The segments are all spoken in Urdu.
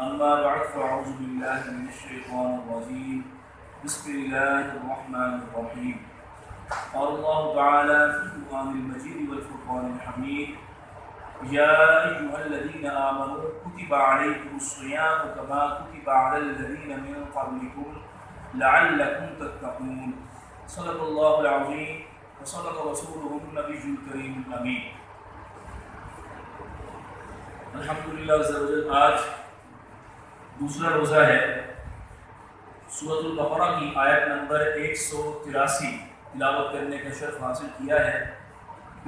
أما بعد فأعوذ بالله من الشيطان الرجيم بسم الله الرحمن الرحيم قال الله تعالى في القرآن المجيد والفرقان الحميد يا أيها الذين آمنوا كتب عليكم الصيام كما كتب على الذين من قبلكم لعلكم تتقون صدق الله العظيم وصدق رسوله النبي الكريم الأمين۔ الحمدللہ عز و جل آج دوسرا روزہ ہے۔ سورۃ البقرہ کی آیت نمبر 183 تلاوت کرنے کا شرف حاصل کیا ہے۔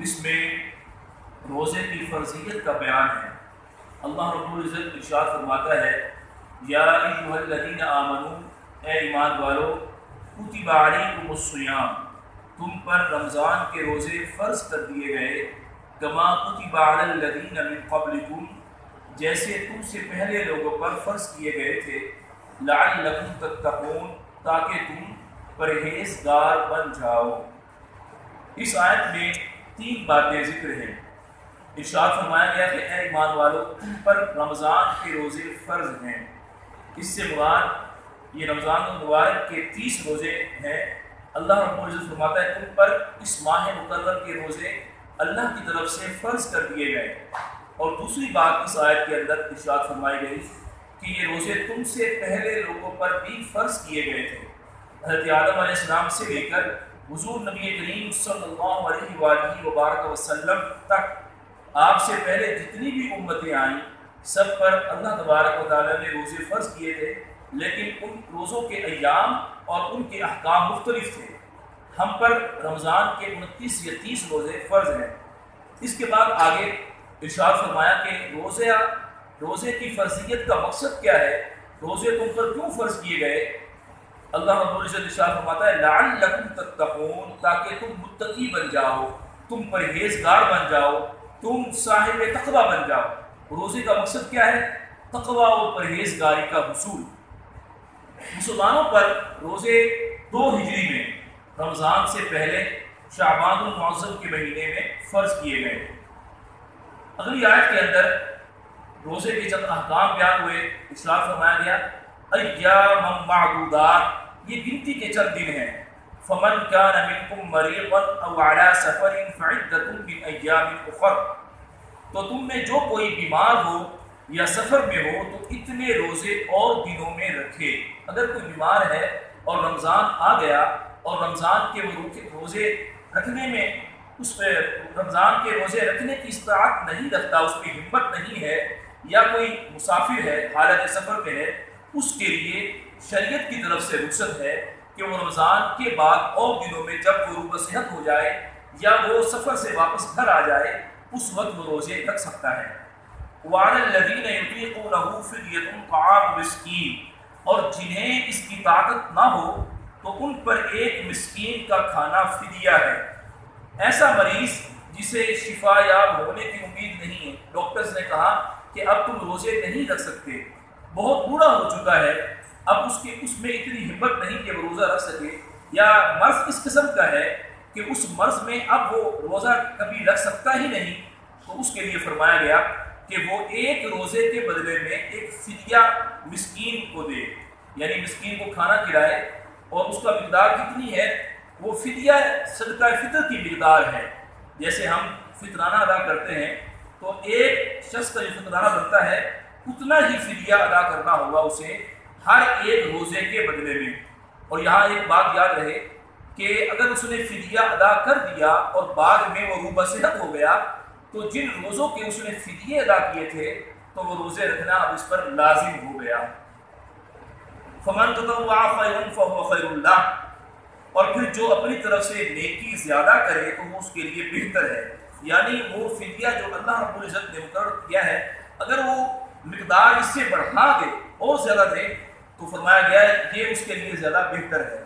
اس میں روزے کی فرضیت کا بیان ہے۔ اللہ رب العزت ارشاد فرماتا ہے یا ایھا الذین آمنوا، اے ایمان والو، کتب علیکم الصیام، تم پر رمضان کے روزے فرض کر دیے گئے، کما کتب علی الذین من قبلکم، جیسے تم سے پہلے لوگوں پر فرض کیے گئے تھے، لعلکم تتقون، تاکہ تم پرہیزگار بن جاؤ۔ اس آیت میں 3 باتیں ذکر ہیں۔ ارشاد فرمایا گیا کہ اے ایمان والو، تم پر رمضان کے روزے فرض ہیں۔ اس سے مراد یہ رمضان المبارک کے 30 روزے ہیں۔ اللہ رب العزت فرماتا ہے تم پر اس ماہ مقرر کے روزے اللہ کی طرف سے فرض کر دیے گئے۔ اور دوسری بات اس آیت کے اندر ارشاد فرمائی گئی کہ یہ روزے تم سے پہلے لوگوں پر بھی فرض کیے گئے تھے۔ حضرت آدم علیہ السلام سے لے کر حضور نبی کریم صلی اللہ علیہ وآلہ وبارک وسلم تک آپ سے پہلے جتنی بھی امتیں آئیں، سب پر اللہ تبارک و تعالیٰ نے روزے فرض کیے تھے، لیکن ان روزوں کے ایام اور ان کے احکام مختلف تھے۔ ہم پر رمضان کے 29 یا 30 روزے فرض ہیں۔ اس کے بعد آگے ارشاد فرمایا کہ روزے کی فرضیت کا مقصد کیا ہے، روزے تم پر کیوں فرض کیے گئے؟ اللہ رب العزت ارشاد فرماتا ہے لعلکم تتقون، تاکہ تم متقی بن جاؤ، تم پرہیزگار بن جاؤ، تم صاحب تقوی بن جاؤ۔ روزے کا مقصد کیا ہے؟ تقوی و پرہیزگاری کا حصول۔ مسلمانوں پر روزے 2 ہجری میں رمضان سے پہلے شعبان المعظم کے مہینے میں فرض کیے گئے۔ اگلی آیت کے اندر روزے کے چند احکام بیان ہوئے۔ ارشاد فرمایا گیا ایام معدودات، یہ گنتی کے چند دن ہیں۔ فمن کان منکم مریضا او علی سفر فعدۃ من ایام اخر، تو تم میں جو کوئی بیمار ہو یا سفر میں ہو تو اتنے روزے اور دنوں میں رکھے۔ اگر کوئی بیمار ہے اور رمضان آ گیا اور رمضان کے روزے رکھنے میں رمضان کے روزے رکھنے کی استطاعت نہیں رکھتا، اس کی ہمت نہیں ہے، یا کوئی مسافر ہے، حالت سفر میں ہے، اس کے لیے شریعت کی طرف سے رخصت ہے کہ وہ رمضان کے بعد اور دنوں میں جب وہ روح صحت ہو جائے یا وہ سفر سے واپس گھر آ جائے، اس وقت وہ روزے رکھ سکتا ہے۔ وعلی الذین یطیقونہ فدیۃ طعام مسکین، اور جنہیں اس کی طاقت نہ ہو تو ان پر ایک مسکین کا کھانا فدیہ ہے۔ ایسا مریض جسے شفا یاب ہونے کی امید نہیں ہے، ڈاکٹرز نے کہا کہ اب تم روزے نہیں رکھ سکتے، بہت بوڑھا ہو چکا ہے، اب اس میں اتنی ہمت نہیں کہ وہ روزہ رکھ سکے، یا مرض اس قسم کا ہے کہ اس مرض میں اب وہ روزہ کبھی رکھ سکتا ہی نہیں، تو اس کے لیے فرمایا گیا کہ وہ ایک روزے کے بدلے میں ایک فدیہ مسکین کو دے، یعنی مسکین کو کھانا کھلائے، اور اس کا مقدار کتنی ہے؟ وہ فدیہ صدقہ فطر کی مقدار ہے۔ جیسے ہم فطرانہ ادا کرتے ہیں تو ایک شخص کا جو فطرانہ بنتا ہے اتنا ہی فدیہ ادا کرنا ہوگا اسے ہر ایک روزے کے بدلے میں۔ اور یہاں ایک بات یاد رہے کہ اگر اس نے فدیہ ادا کر دیا اور بعد میں وہ روح صحت ہو گیا تو جن روزوں کے اس نے فدیے ادا کیے تھے تو وہ روزے رکھنا اب اس پر لازم ہو گیا۔ فمن تطوع خیرا فهو خیر لہ، اور پھر جو اپنی طرف سے نیکی زیادہ کرے تو وہ اس کے لیے بہتر ہے۔ یعنی وہ فدیہ جو اللہ رب العزت نے مقرر کیا ہے، اگر وہ مقدار اس سے بڑھا دے اور زیادہ دے تو فرمایا گیا ہے یہ اس کے لیے زیادہ بہتر ہے۔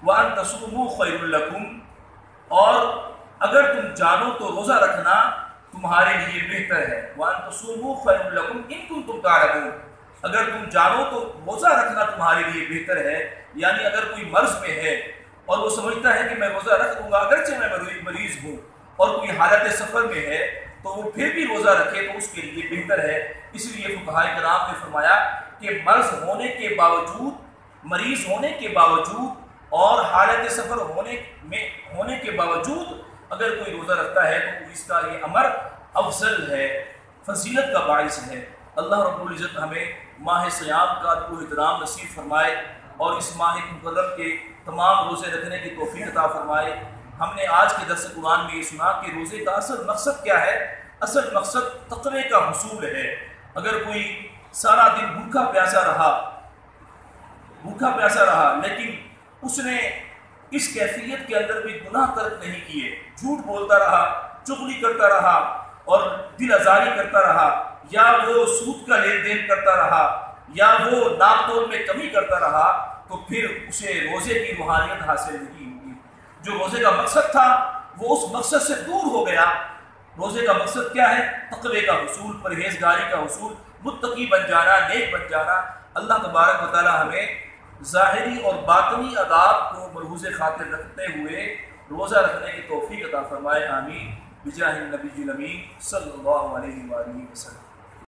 وَأَن تَصُومُوا خَيْرٌ لَكُمْ، اور اگر تم جانو تو روزہ رکھنا تمہارے لیے بہتر ہے۔ وَأَن تَصُومُوا خَيْرٌ لَكُمْ إِن كُنتُمْ تَعْلَمُونَ، اگر تم جانو تو روزہ رکھنا تمہارے لیے بہتر ہے۔ یعنی اگر کوئی مرض میں ہے اور وہ سمجھتا ہے کہ میں روزہ رکھ لوں گا اگرچہ میں مریض ہوں، اور کوئی حالت سفر میں ہے تو وہ پھر بھی روزہ رکھے تو اس کے لیے بہتر ہے۔ اس لیے فقہائے کرام نے فرمایا کہ مریض ہونے کے باوجود اور حالت سفر ہونے کے باوجود اگر کوئی روزہ رکھتا ہے تو اس کا یہ امر افضل ہے، فضیلت کا باعث ہے۔ اللہ رب العزت ہمیں ماہ صیام کا احترام نصیب فرمائے اور اس ماہ مکرم کے تمام روزے رکھنے کی توفیق عطا فرمائے۔ ہم نے آج کے درس قرآن میں یہ سنا کہ روزے کا اصل مقصد کیا ہے؟ اصل مقصد تقوی کا حصول ہے۔ اگر کوئی سارا دن بھوکا پیاسا رہا لیکن اس نے اس کیفیت کے اندر بھی گناہ ترک نہیں کیے، جھوٹ بولتا رہا، چغلی کرتا رہا اور دل آزاری کرتا رہا، یا وہ سود کا لین دین کرتا رہا، یا وہ ناپ تول میں کمی کرتا رہا، تو پھر اسے روزے کی روحانیت حاصل نہیں ہوگی۔ جو روزے کا مقصد تھا وہ اس مقصد سے دور ہو گیا۔ روزے کا مقصد کیا ہے؟ تقوی کا حصول، پرہیزگاری کا حصول، متقی بن جانا، نیک بن جانا۔ اللہ تبارک و تعالی ہمیں ظاہری اور باطنی آداب کو ملحوظ خاطر رکھتے ہوئے روزہ رکھنے کی توفیق عطا فرمائے، آمین، بجاہ النبی الامین صلی اللہ علیہ وآلہ وسلم۔